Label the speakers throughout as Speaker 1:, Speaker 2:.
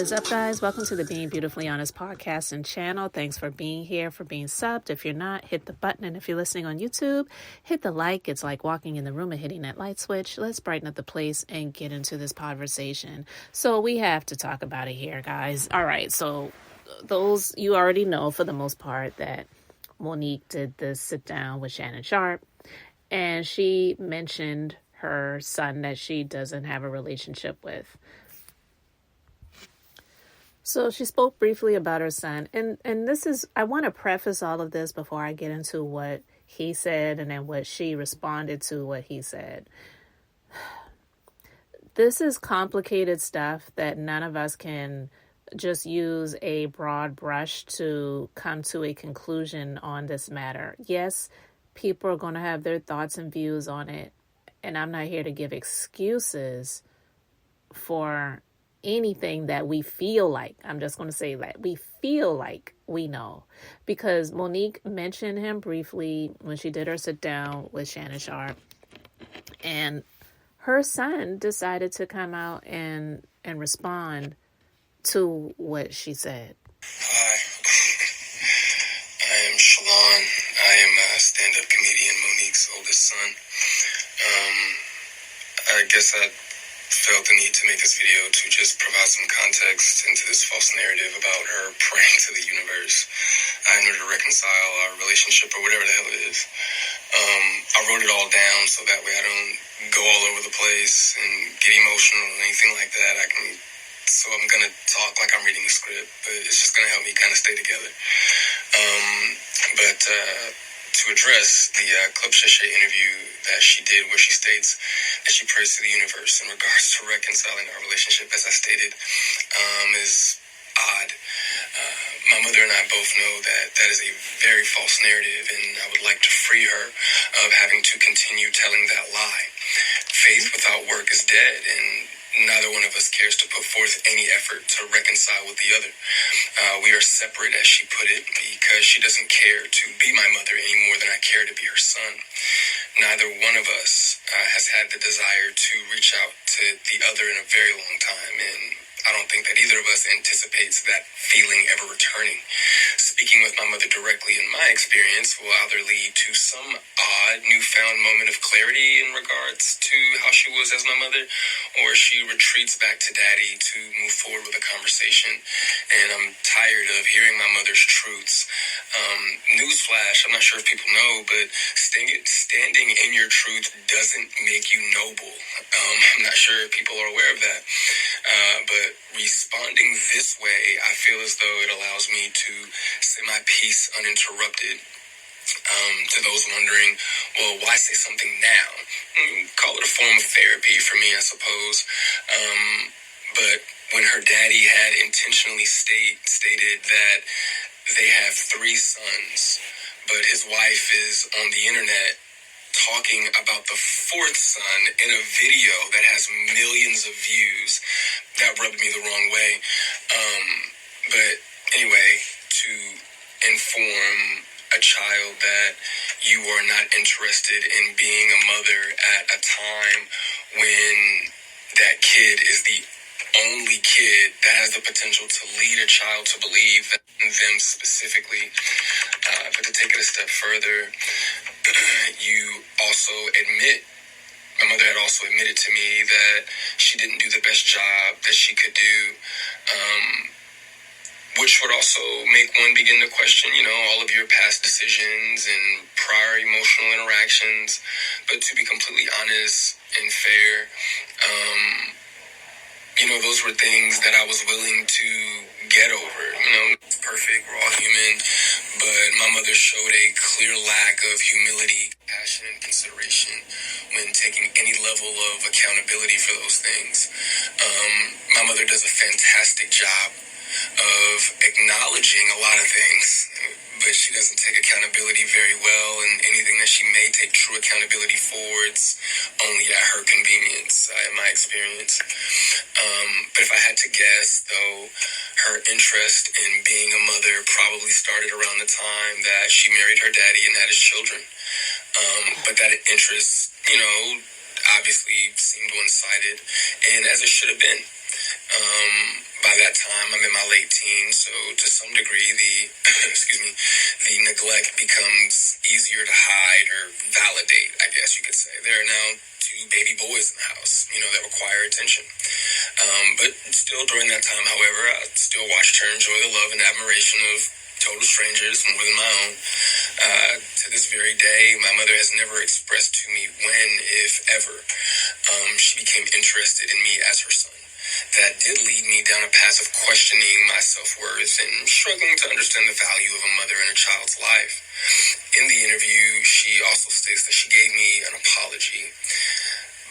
Speaker 1: is up, guys? Welcome to the Being Beautifully Honest podcast and channel. Thanks for being here, for being subbed. If you're not, hit the button. And if you're listening on YouTube, hit the like. It's like walking in the room and hitting that light switch. Let's brighten up the place and get into this conversation. So we have to talk about it here, guys. All right. So those, you already know for the most part that Monique did this sit down with Shannon Sharp. And she mentioned her son that she doesn't have a relationship with. So she spoke briefly about her son, and this is, I want to preface all of this before I get into what he said and then what she responded to what he said. This is complicated stuff that none of us can just use a broad brush to come to a conclusion on this matter. Yes, people are going to have their thoughts and views on it, and I'm not here to give excuses for anything that we feel like. I'm just going to say that we feel like we know, because Monique mentioned him briefly when she did her sit down with Shannon Sharp, and her son decided to come out and respond to what she said.
Speaker 2: Hi, I am Shalon. I am a stand-up comedian, Monique's oldest son. I guess I felt the need to make this video to just provide some context into this false narrative about her praying to the universe in order to reconcile our relationship or whatever the hell it is. I wrote it all down so that way I don't go all over the place and get emotional or anything like that. So I'm going to talk like I'm reading a script, but it's just going to help me kind of stay together. But to address the Club Shay interview that she did, where she states that she prays to the universe in regards to reconciling our relationship, as I stated, is odd. My mother and I both know that that is a very false narrative, and I would like to free her of having to continue telling that lie. Faith without work is dead, and neither one of us cares to put forth any effort to reconcile with the other. We are separate, as she put it, because she doesn't care to be my mother any more than I care to be her son. Neither one of us has had the desire to reach out to the other in a very long time, and I don't think that either of us anticipates that feeling ever returning. Speaking with my mother directly, in my experience, will either lead to some odd newfound moment of clarity in regards to how she was as my mother, or she retreats back to daddy to move forward with a conversation. And I'm tired of hearing my mother's truths. Newsflash, I'm not sure if people know, but standing in your truth doesn't make you noble. I'm not sure if people are aware of that. But responding this way, I feel as though it allows me to say my piece uninterrupted. To those wondering, well, why say something now? Call it a form of therapy for me, I suppose. But when her daddy had intentionally stated that they have 3 sons, but his wife is on the internet talking about the 4th son in a video that has millions of views, that rubbed me the wrong way. But anyway, to inform a child that you are not interested in being a mother at a time when that kid is the only kid that has the potential to lead a child to believe them specifically. But to take it a step further, you also admit, my mother had also admitted to me that she didn't do the best job that she could do, which would also make one begin to question, all of your past decisions and prior emotional interactions. But to be completely honest and fair, those were things that I was willing to get over. Perfect, we're all human, but my mother showed a clear lack of humility, passion, and consideration when taking any level of accountability for those things. My mother does a fantastic job of acknowledging a lot of things, but she doesn't take accountability very well, and anything that she may take true accountability for, it's only at her convenience, in my experience. But if I had to guess, though, her interest in being a mother probably started around the time that she married her daddy and had his children. But that interest, obviously seemed one-sided, and as it should have been. By that time, I'm in my late teens, so to some degree, the the neglect becomes easier to hide or validate, I guess you could say. There are now two baby boys in the house, that require attention. But still, during that time, however, I still watched her enjoy the love and admiration of total strangers more than my own. To this very day, my mother has never expressed to me when, if ever, she became interested in me as her son. That did lead me down a path of questioning my self-worth and struggling to understand the value of a mother in a child's life. In the interview, she also states that she gave me an apology,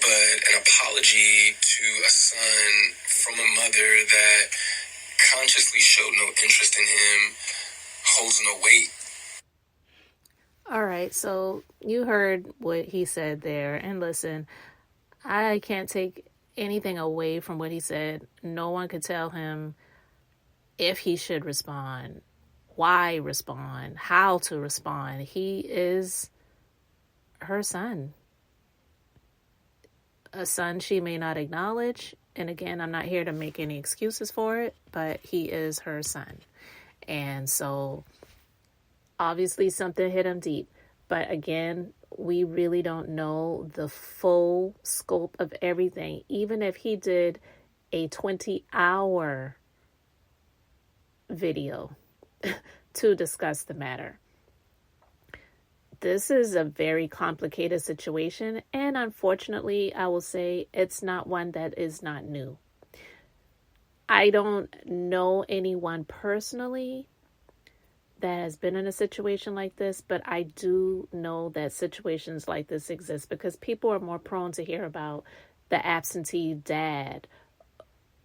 Speaker 2: but an apology to a son from a mother that consciously showed no interest in him holds no weight.
Speaker 1: All right, so you heard what he said there, and listen, I can't take anything away from what he said. No one could tell him if he should respond, why respond, how to respond. He is her son, a son she may not acknowledge. And again, I'm not here to make any excuses for it, but he is her son. And so obviously something hit him deep. But again, we really don't know the full scope of everything. Even if he did a 20-hour video to discuss the matter. This is a very complicated situation, and unfortunately, I will say it's not one that is not new. I don't know anyone personally that has been in a situation like this, but I do know that situations like this exist because people are more prone to hear about the absentee dad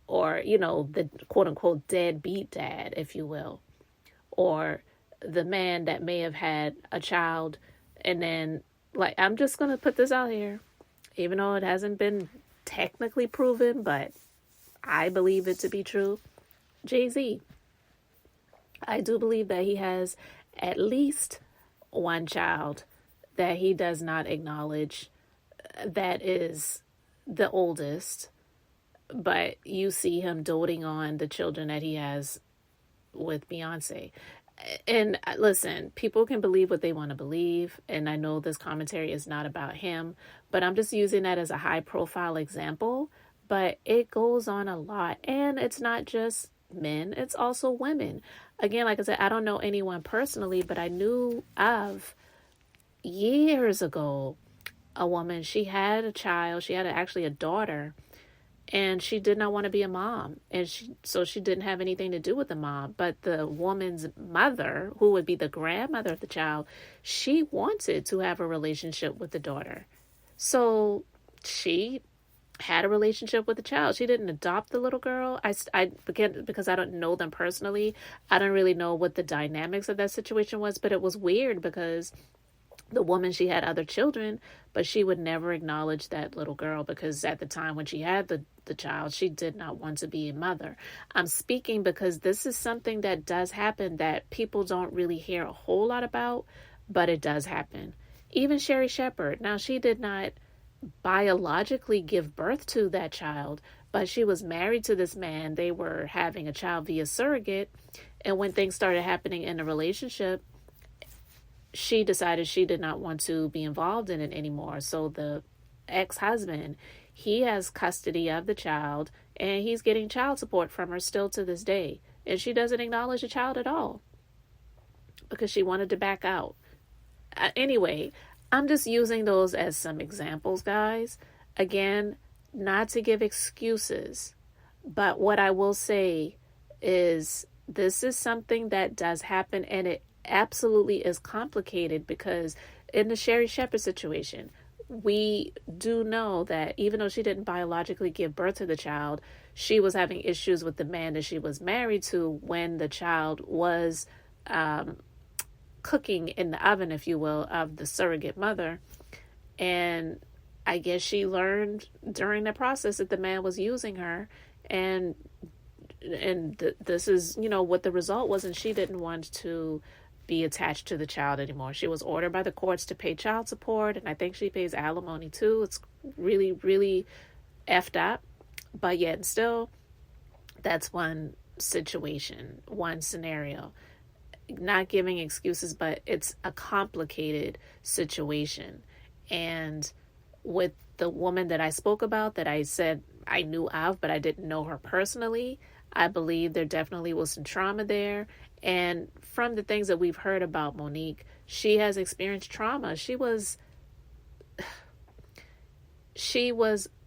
Speaker 1: or, the quote unquote deadbeat dad, if you will, or the man that may have had a child and then, I'm just going to put this out here, even though it hasn't been technically proven, but I believe it to be true. Jay-Z. I do believe that he has at least one child that he does not acknowledge that is the oldest, but you see him doting on the children that he has with Beyonce. And listen, people can believe what they want to believe, and I know this commentary is not about him, but I'm just using that as a high profile example, but it goes on a lot, and it's not just men, it's also women. Again, like I said, I don't know anyone personally, but I knew of years ago a woman, she had a child, she had actually a daughter, and she did not want to be a mom, and she didn't have anything to do with the mom. But the woman's mother, who would be the grandmother of the child, she wanted to have a relationship with the daughter, so she had a relationship with the child. She didn't adopt the little girl. Because I don't know them personally, I don't really know what the dynamics of that situation was, but it was weird because the woman, she had other children, but she would never acknowledge that little girl because at the time when she had the child, she did not want to be a mother. I'm speaking because this is something that does happen that people don't really hear a whole lot about, but it does happen. Even Sherry Shepherd. Now, she did not biologically give birth to that child, but she was married to this man. They were having a child via surrogate, and when things started happening in the relationship, she decided she did not want to be involved in it anymore. So the ex-husband, he has custody of the child, and he's getting child support from her still to this day, and she doesn't acknowledge the child at all because she wanted to back out. Anyway, I'm just using those as some examples, guys. Again, not to give excuses, but what I will say is this is something that does happen, and it absolutely is complicated because in the Sherry Shepherd situation, we do know that even though she didn't biologically give birth to the child, she was having issues with the man that she was married to when the child was cooking in the oven, if you will, of the surrogate mother. And I guess she learned during the process that the man was using her, and this is, what the result was, and she didn't want to be attached to the child anymore. She was ordered by the courts to pay child support, and I think she pays alimony too. It's really, really effed up, but yet still, That's one situation, one scenario. Not giving excuses, but it's a complicated situation. And with the woman that I spoke about, that I said I knew of, but I didn't know her personally, I believe there definitely was some trauma there. And from the things that we've heard about Monique, she has experienced trauma. She was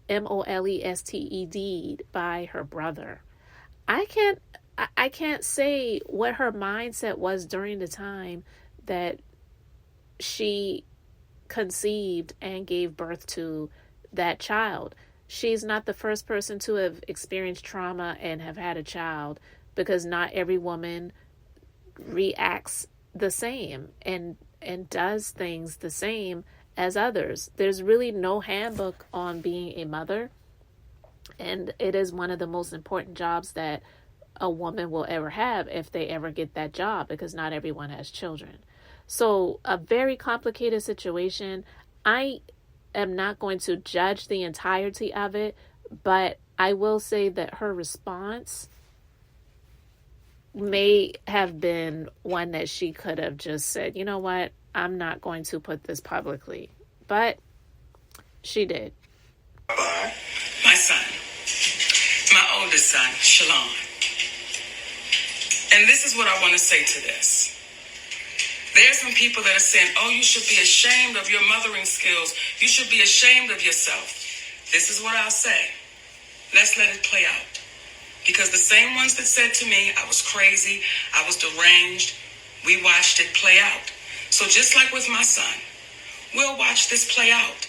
Speaker 1: molested by her brother. I can't say what her mindset was during the time that she conceived and gave birth to that child. She's not the first person to have experienced trauma and have had a child, because not every woman reacts the same and does things the same as others. There's really no handbook on being a mother, and it is one of the most important jobs that a woman will ever have, if they ever get that job, because not everyone has children. So a very complicated situation. I am not going to judge the entirety of it, but I will say that her response may have been one that she could have just said, you know what, I'm not going to put this publicly. But she did.
Speaker 2: My son, my oldest son, Shalon. And this is what I want to say to this. There's some people that are saying, oh, you should be ashamed of your mothering skills. You should be ashamed of yourself. This is what I'll say. Let's let it play out. Because the same ones that said to me I was crazy, I was deranged, we watched it play out. So just like with my son, we'll watch this play out.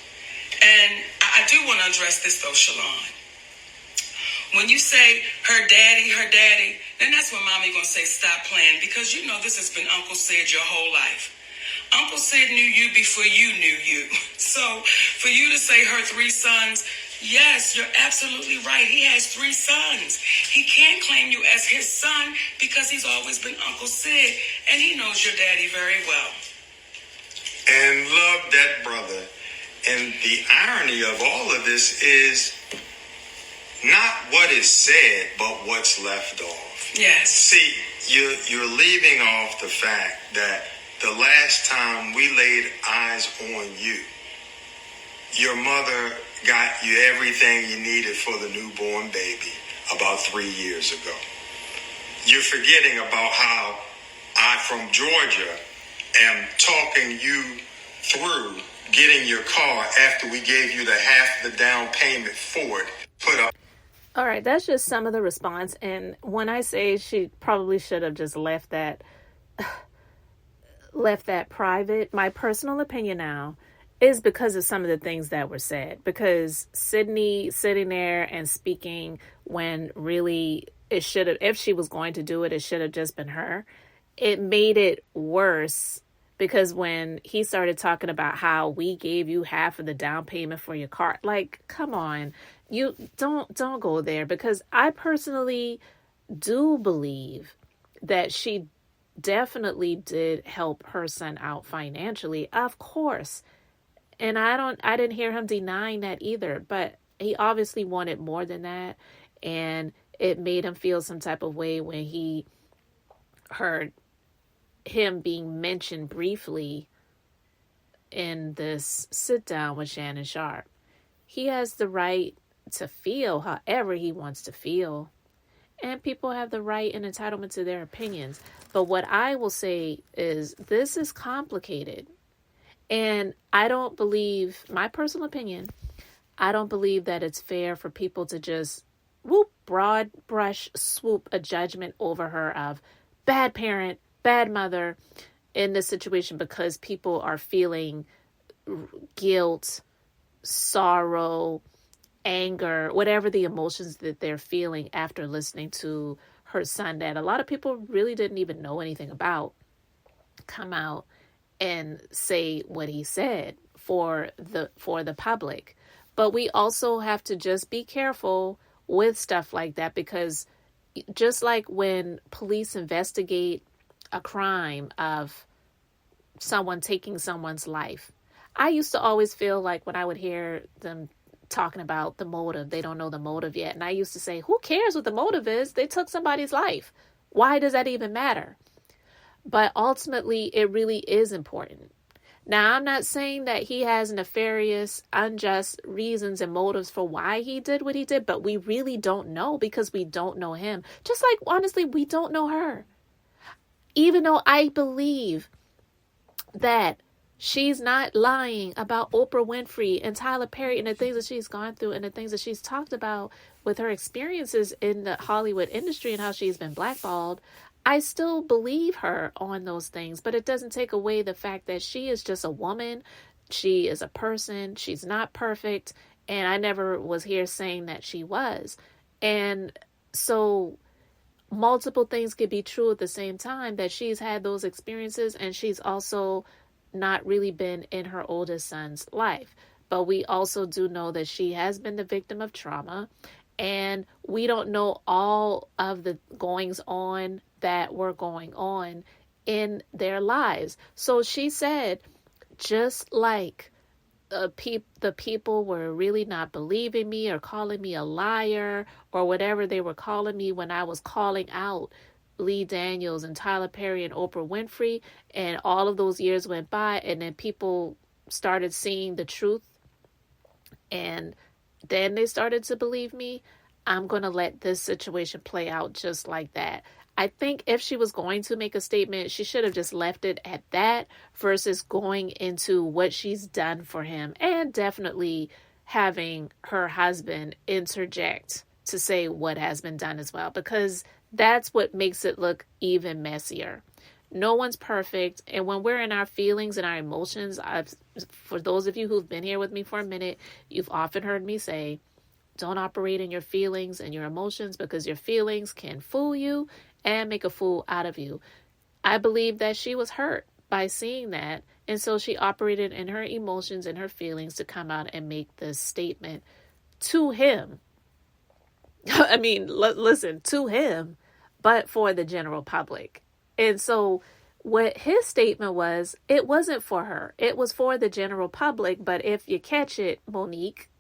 Speaker 2: And I do want to address this though, Shalon. When you say her daddy, then that's when mommy gonna say stop playing, because you know this has been Uncle Sid your whole life. Uncle Sid knew you before you knew you. So for you to say her 3 sons, yes, you're absolutely right. He has 3 sons. He can't claim you as his son because he's always been Uncle Sid, and he knows your daddy very well.
Speaker 3: And love that brother. And the irony of all of this is not what is said, but what's left off.
Speaker 2: Yes.
Speaker 3: See, you're leaving off the fact that the last time we laid eyes on you, your mother got you everything you needed for the newborn baby about 3 years ago. You're forgetting about how I, from Georgia, am talking you through getting your car after we gave you the half the down payment for it put up.
Speaker 1: All right, that's just some of the response. And when I say she probably should have just left that private, my personal opinion now is because of some of the things that were said. Because Sydney sitting there and speaking when really it should have, if she was going to do it, it should have just been her. It made it worse, because when he started talking about how we gave you half of the down payment for your car, like, come on, you don't go there. Because I personally do believe that she definitely did help her son out financially, of course. And I didn't hear him denying that either, but he obviously wanted more than that. And it made him feel some type of way when he heard him being mentioned briefly in this sit down with Shannon Sharp. He has the right to feel however he wants to feel, and people have the right and entitlement to their opinions. But what I will say is this is complicated, and I don't believe, my personal opinion, I don't believe that it's fair for people to just broad brush swoop a judgment over her of bad parent, bad mother in this situation, because people are feeling guilt, sorrow, anger, whatever the emotions that they're feeling after listening to her son that a lot of people really didn't even know anything about come out and say what he said for the public. But we also have to just be careful with stuff like that, because just like when police investigate a crime of someone taking someone's life, I used to always feel like when I would hear them talking about the motive. They don't know the motive yet. And I used to say, who cares what the motive is? They took somebody's life. Why does that even matter? But ultimately, it really is important. Now, I'm not saying that he has nefarious, unjust reasons and motives for why he did what he did, but we really don't know because we don't know him. Just like, honestly, we don't know her. Even though I believe that she's not lying about Oprah Winfrey and Tyler Perry and the things that she's gone through and the things that she's talked about with her experiences in the Hollywood industry and how she's been blackballed, I still believe her on those things, but it doesn't take away the fact that she is just a woman. She is a person. She's not perfect. And I never was here saying that she was. And so multiple things could be true at the same time, that she's had those experiences and she's also not really been in her oldest son's life. But we also do know that she has been the victim of trauma, and we don't know all of the goings on that were going on in their lives. So she said, just like the people were really not believing me or calling me a liar or whatever they were calling me when I was calling out Lee Daniels and Tyler Perry and Oprah Winfrey, and all of those years went by, and then people started seeing the truth, and then they started to believe me. I'm going to let this situation play out just like that. I think if she was going to make a statement, she should have just left it at that versus going into what she's done for him, and definitely having her husband interject to say what has been done as well, because that's what makes it look even messier. No one's perfect. And when we're in our feelings and our emotions, for those of you who've been here with me for a minute, you've often heard me say, don't operate in your feelings and your emotions, because your feelings can fool you and make a fool out of you. I believe that she was hurt by seeing that. And so she operated in her emotions and her feelings to come out and make this statement to him. I mean, listen, to him, but for the general public. And so what his statement was, it wasn't for her. It was for the general public. But if you catch it, Monique,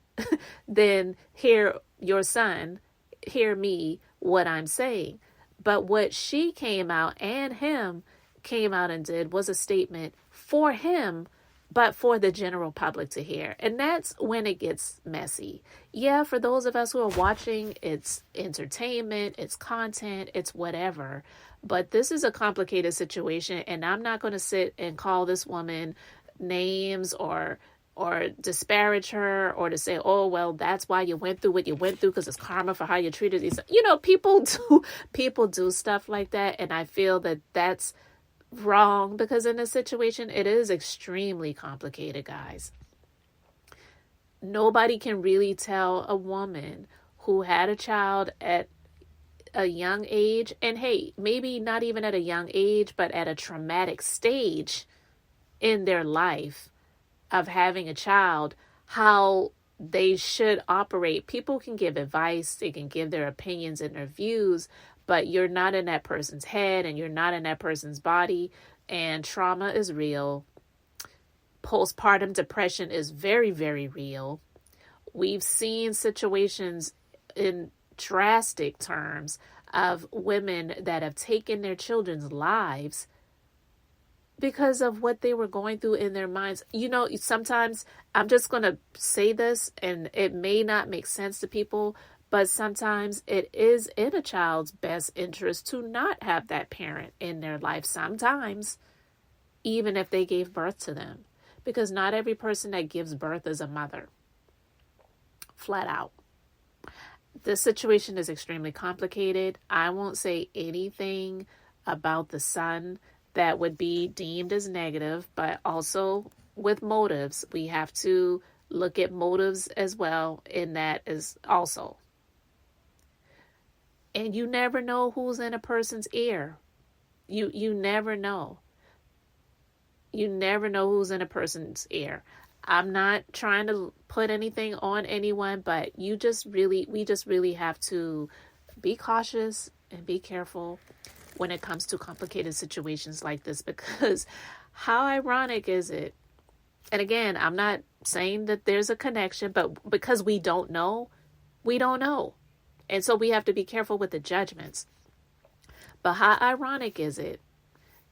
Speaker 1: then hear your son, hear me, what I'm saying. But what she came out and him came out and did was a statement for him, but for the general public to hear. And that's when it gets messy. Yeah, for those of us who are watching, it's entertainment, it's content, it's whatever. But this is a complicated situation, and I'm not going to sit and call this woman names or disparage her, or to say, oh, well, that's why you went through what you went through because it's karma for how you treated these. You know, people do stuff like that. And I feel that that's wrong, because in this situation, it is extremely complicated, guys. Nobody can really tell a woman who had a child at a young age, and hey, maybe not even at a young age, but at a traumatic stage in their life of having a child, how they should operate. People can give advice, they can give their opinions and their views, but you're not in that person's head and you're not in that person's body. And trauma is real. Postpartum depression is very, very real. We've seen situations in drastic terms of women that have taken their children's lives because of what they were going through in their minds. You know, sometimes I'm just going to say this, and it may not make sense to people, but sometimes it is in a child's best interest to not have that parent in their life sometimes, even if they gave birth to them, because not every person that gives birth is a mother. Flat out. This situation is extremely complicated. I won't say anything about the son that would be deemed as negative, but also with motives. We have to look at motives as well in that as also. And you never know who's in a person's ear. You never know. You never know who's in a person's ear. I'm not trying to put anything on anyone, but we just really have to be cautious and be careful when it comes to complicated situations like this, because how ironic is it And again, I'm not saying that there's a connection, but because we don't know, we don't know. And so we have to be careful with the judgments. But how ironic is it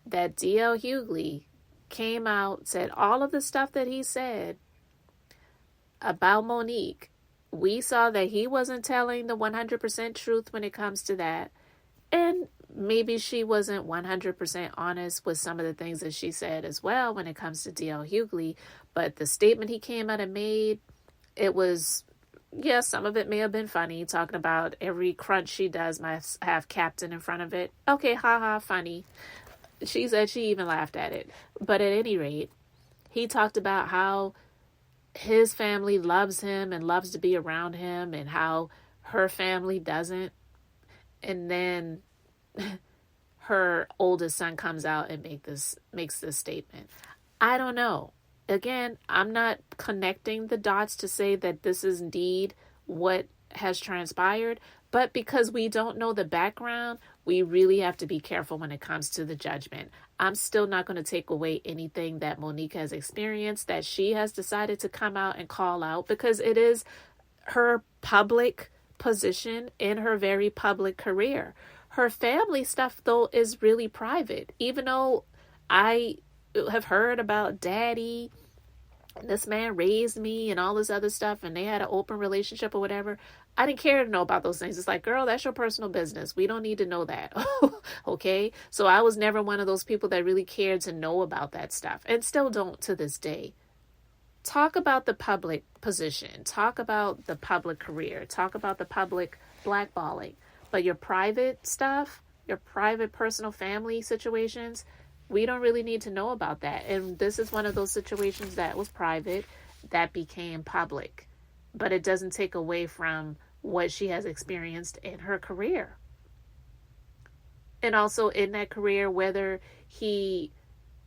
Speaker 1: that D.L. Hughley came out, said all of the stuff that he said about Monique. We saw that he wasn't telling the 100% truth when it comes to that. And maybe she wasn't 100% honest with some of the things that she said as well when it comes to D.L. Hughley. But the statement he came out and made, it was, yes, some of it may have been funny, talking about every crunch she does must have captain in front of it. Okay, haha, funny. She said she even laughed at it. But at any rate, he talked about how his family loves him and loves to be around him and how her family doesn't. And then her oldest son comes out and makes this statement. I don't know. Again, I'm not connecting the dots to say that this is indeed what has transpired, but because we don't know the background, we really have to be careful when it comes to the judgment. I'm still not going to take away anything that Monique has experienced, that she has decided to come out and call out, because it is her public position in her very public career. Her family stuff, though, is really private. Even though I have heard about daddy, this man raised me and all this other stuff, and they had an open relationship or whatever, I didn't care to know about those things. It's like, girl, that's your personal business. We don't need to know that. Okay? So I was never one of those people that really cared to know about that stuff, and still don't to this day. Talk about the public position. Talk about the public career. Talk about the public blackballing. But your private stuff, your private personal family situations, we don't really need to know about that. And this is one of those situations that was private that became public. But it doesn't take away from what she has experienced in her career. And also in that career, whether he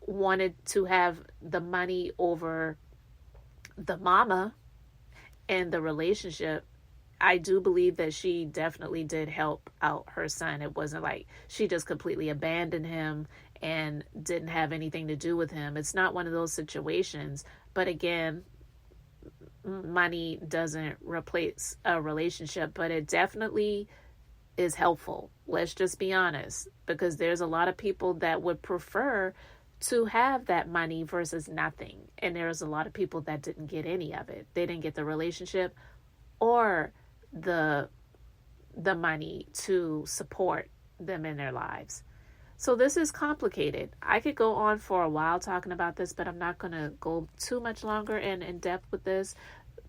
Speaker 1: wanted to have the money over the mama and the relationship, I do believe that she definitely did help out her son. It wasn't like she just completely abandoned him and didn't have anything to do with him. It's not one of those situations. But again, money doesn't replace a relationship, but it definitely is helpful. Let's just be honest, because there's a lot of people that would prefer to have that money versus nothing. And there's a lot of people that didn't get any of it. They didn't get the relationship or the money to support them in their lives. So this is complicated. I could go on for a while talking about this, but I'm not going to go too much longer and in depth with this.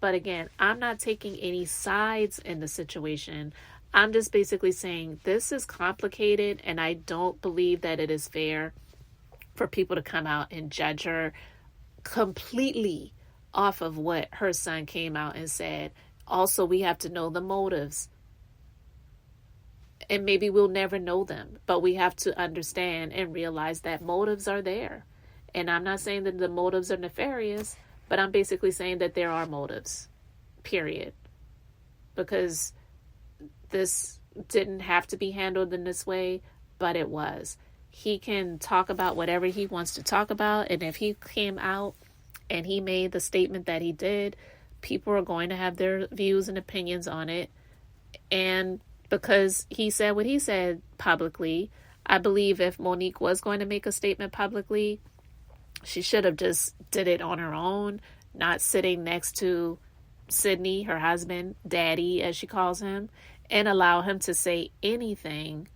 Speaker 1: But again, I'm not taking any sides in the situation. I'm just basically saying this is complicated, and I don't believe that it is fair for people to come out and judge her completely off of what her son came out and said. Also, we have to know the motives. And maybe we'll never know them, but we have to understand and realize that motives are there. And I'm not saying that the motives are nefarious, but I'm basically saying that there are motives, period. Because this didn't have to be handled in this way, but it was. He can talk about whatever he wants to talk about. And if he came out and he made the statement that he did, people are going to have their views and opinions on it. And because he said what he said publicly, I believe if Monique was going to make a statement publicly, she should have just did it on her own, not sitting next to Sydney, her husband, daddy, as she calls him, and allow him to say anything.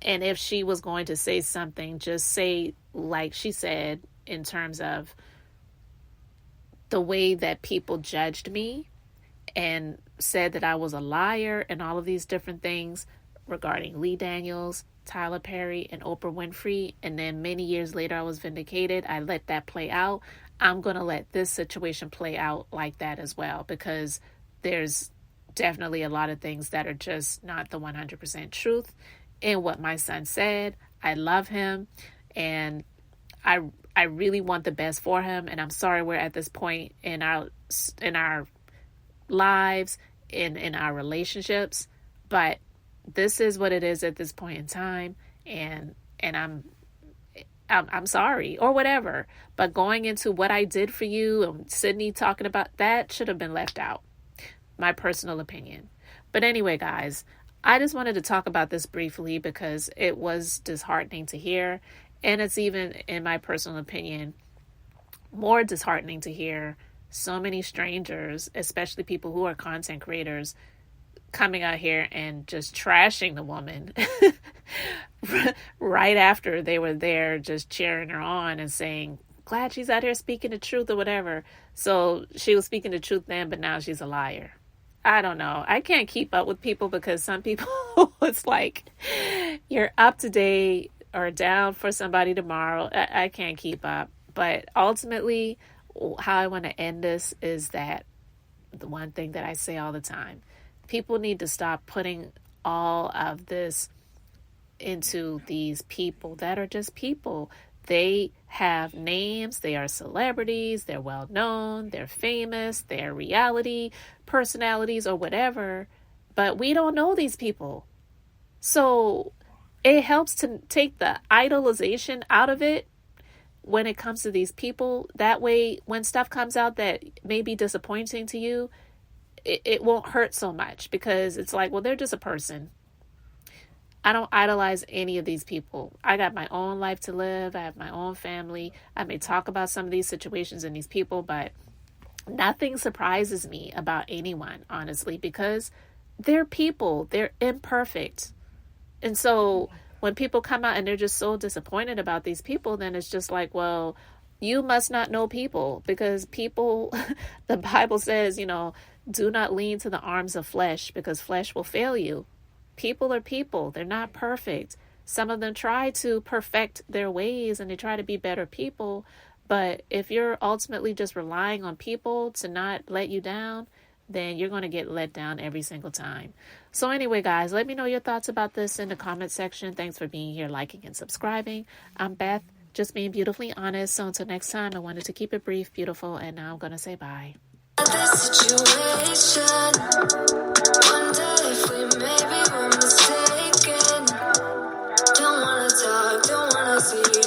Speaker 1: And if she was going to say something, just say like she said, in terms of the way that people judged me and said that I was a liar and all of these different things regarding Lee Daniels, Tyler Perry, and Oprah Winfrey. And then many years later, I was vindicated. I let that play out. I'm going to let this situation play out like that as well, because there's definitely a lot of things that are just not the 100% truth in what my son said. I love him, and I really want the best for him. And I'm sorry we're at this point in our lives, in our relationships, but this is what it is at this point in time. And I'm sorry, or whatever. But going into what I did for you and Sydney talking about that should have been left out. My personal opinion. But anyway, guys, I just wanted to talk about this briefly because it was disheartening to hear. And it's even, in my personal opinion, more disheartening to hear so many strangers, especially people who are content creators, coming out here and just trashing the woman right after they were there just cheering her on and saying, glad she's out here speaking the truth or whatever. So she was speaking the truth then, but now she's a liar. I don't know. I can't keep up with people because some people, it's like you're up today or down for somebody tomorrow. I can't keep up. But ultimately, how I want to end this is that the one thing that I say all the time, people need to stop putting all of this into these people that are just people. They have names, they are celebrities, they're well known, they're famous, they're reality personalities or whatever, but we don't know these people. So it helps to take the idolization out of it when it comes to these people. That way, when stuff comes out that may be disappointing to you, it won't hurt so much because it's like, well, they're just a person. I don't idolize any of these people. I got my own life to live. I have my own family. I may talk about some of these situations and these people, but nothing surprises me about anyone, honestly, because they're people. They're imperfect. And so when people come out and they're just so disappointed about these people, then it's just like, well, you must not know people, because people, the Bible says, do not lean to the arms of flesh because flesh will fail you. People are people. They're not perfect. Some of them try to perfect their ways and they try to be better people. But if you're ultimately just relying on people to not let you down, then you're going to get let down every single time. So anyway, guys, let me know your thoughts about this in the comment section. Thanks for being here, liking and subscribing. I'm Beth, just being beautifully honest. So until next time, I wanted to keep it brief, beautiful, and now I'm going to say bye. Don't wanna talk, don't wanna see you.